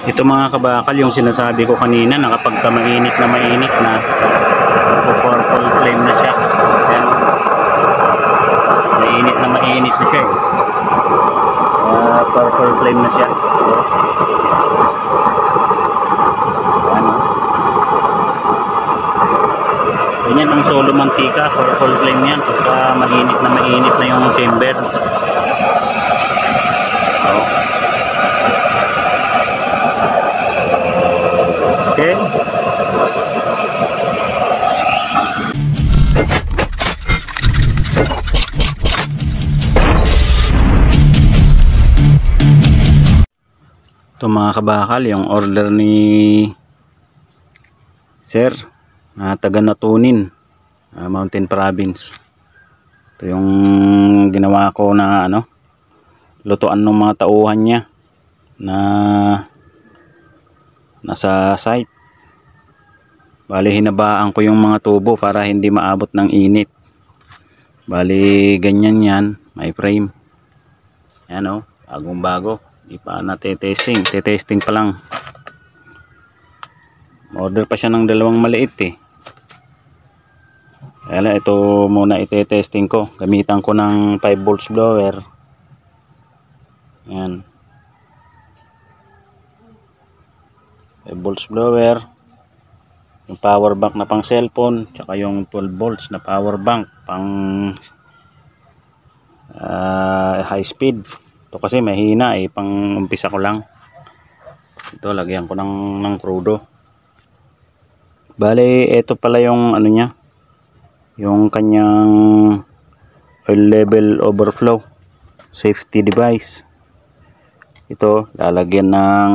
Ito mga kabakal, yung sinasabi ko kanina na kapag mainit na purple flame na siya. Ayan. Mainit na siya eh. Purple flame na siya. Ayan. Ganyan ang solo mantika, purple flame yan pagka mainit na yung chamber. Okay. Ito mga kabakal, yung order ni Sir na taga Natunin, Mountain Province. Ito yung ginawa ko na lutuan ng mga tauhan niya na nasa site. Bali hinabaan ko yung mga tubo para hindi maabot ng init. Bali ganyan yan, may frame. Yan bagong bago. Di pa natitesting, tetesting pa lang. Order pa siya ng dalawang maliit eh. Kaya ito muna itetesting ko. Gamitan ko ng 5 volts blower. Yan. 5 volts blower, yung power bank na pang cellphone, tsaka yung 12 volts na power bank pang high speed. Ito kasi mahina eh, pang umpisa ko lang. Ito lagyan ko ng crudo. Bale ito pala yung niya, yung kanyang oil level overflow safety device. Ito lalagyan ng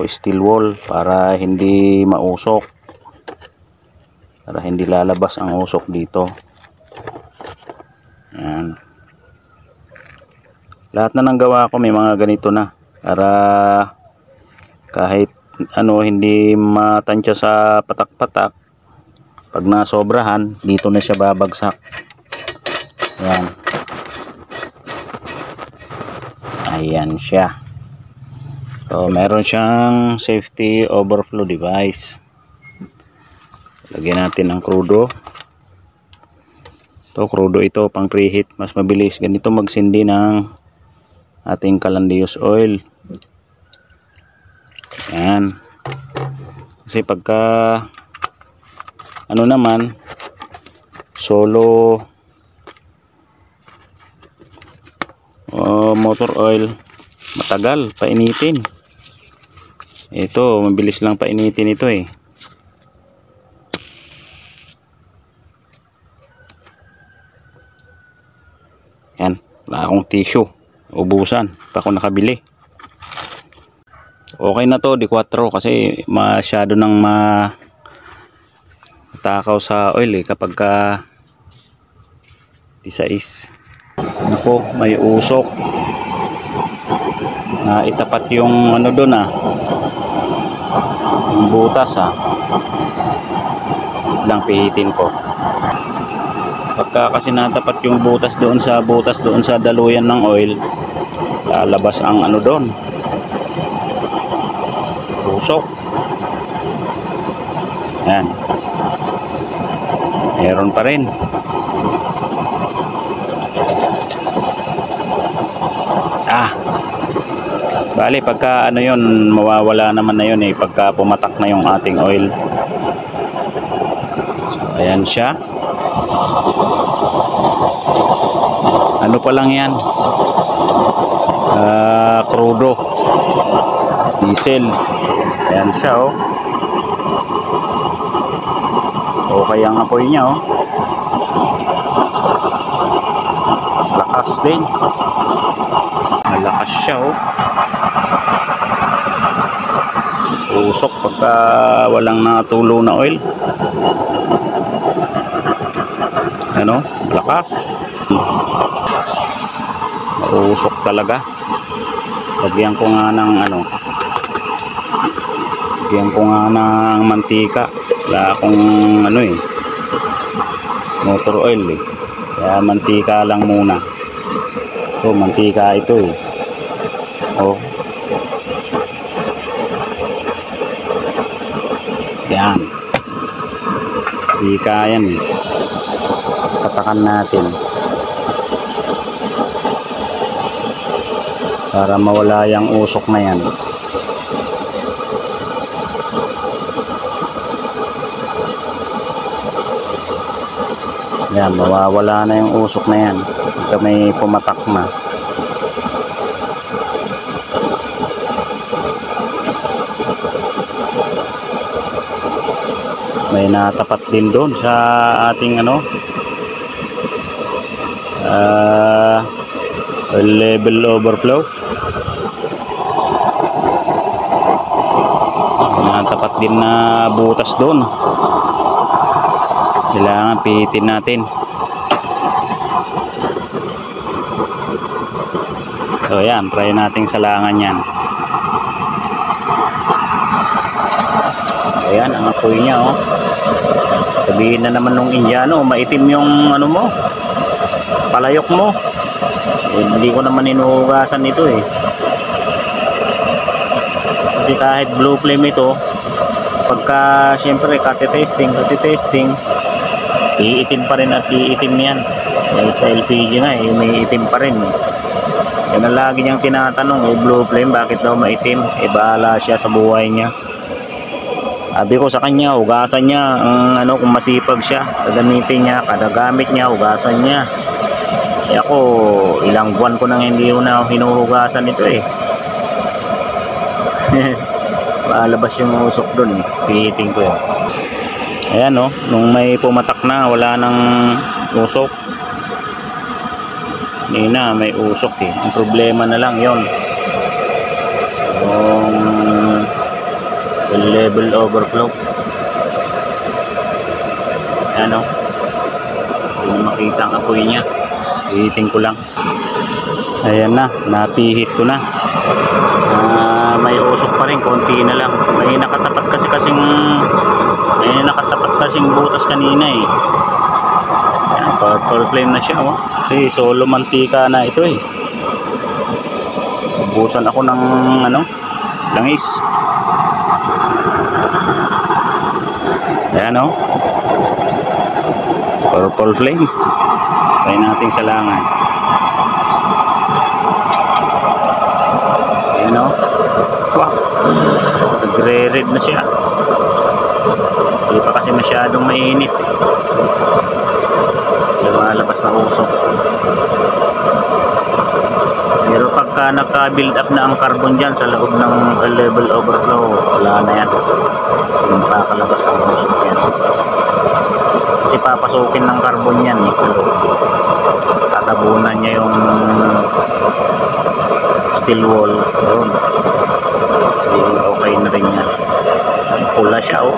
steel wool para hindi mausok, para hindi lalabas ang usok dito. Yan. Lahat na ng gawa ko may mga ganito na para kahit hindi matansya sa patak-patak, pag nasobrahan dito na siya babagsak. Yan. Ayan siya. So, meron siyang safety overflow device. Lagyan natin ng crudo. Crudo ito pang preheat. Mas mabilis ganito magsindi ng ating calandius oil. Yan. Kasi pagka naman solo motor oil, matagal painitin. Ito mabilis lang painitin ito eh. Yan, wala akong tissue, ubusan pa ako nakabili. Okay na to, di 4 kasi masyado nang matakaw sa oil eh kapag ka di 6. Ako may usok na itapat yung doon yung butas lang pihitin ko. Pagka kasi natapat yung butas doon sa daluyan ng oil, lalabas ang doon, usok. Yan, meron pa rin. Bali pagka yun, mawawala naman na yun eh pagka pumatak na yung ating oil. So, ayan siya. Pa lang yan, crudo diesel. Ayan siya okay ang apoy niya lakas din, malakas siya usok pagka walang natulo na oil. Lakas, mausok talaga. Lagyan ko nga ng mantika. Wala akong motor oil eh, kaya mantika lang muna. Mantika ito eh. Yan. Di kaya yan. Patakan natin. Para mawala yung usok na yan. Yan, mawawala na yung usok na yan. Ito may pumatak na. May natapat din doon sa ating ano, level overflow. Natapat din na butas doon. Kailangan pihitin natin. So yan, try nating salangan yan. Ayan ang apoy niya, oh. Sabihin na naman nung Indiano, maitim yung ano mo, palayok mo. Hindi ko naman inuhugasan ito eh. Kasi kahit blue flame ito, pagka syempre katitesting, iitim pa rin at iitim yan. Sa LPG nga eh, may itim pa rin. Yan ang lagi niyang tinatanong, blue flame bakit daw maitim? Bahala siya sa buhay niya. Sabi ko sa kanya, hugasan niya ang ano, kung masipag siya, gagamitin niya, kada gamit niya, hugasan niya. Eh ako, ilang buwan ko nang hindi ko na hinuhugasan ito eh. Malabas yung usok dun, pihitin ko yan. Ayan oh, nung may pumatak na, wala nang usok. Hindi na, may usok eh. Ang problema na lang yon, yung level overflow. Ayan oh, hindi na makita ang apoy niya. Pihitin ko lang. Ayan na, napihit ko na. May usok pa rin, konti na lang. May nakatapat kasing butas kanina eh. Ayan, purple flame na siya oh. Kasi solo mantika na ito eh. Ubusan ako ng ano, langis. Ayan oh, purple flame. Try nating salangan. Ayan o. Wow, nagre-red na siya. Hindi pa kasi masyadong mainit. Lumalabas na usok. Pero pagka naka-build up na ang carbon dyan sa loob ng level overflow, wala na yan. Hindi makakalabas ang usok yan. Kasi papasukin ng carbon yan eh, sa loob. Tatabunan niya yung steel wall doon. Okay na rin yan. Pula siya oh.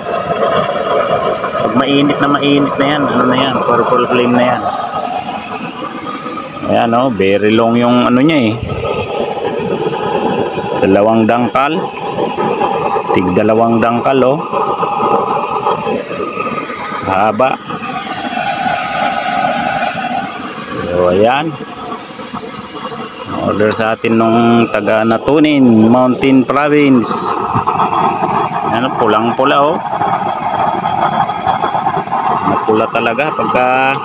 Pag mainit na yan, ano na yan, purple flame na yan. Ayan oh, very long yung ano niya eh. 2 dangkal. Tig 2 dangkal oh. Haba. So ayan, order sa atin nung taga Natunin, Mountain Province. Ano, pulang pula oh. Napula talaga pagka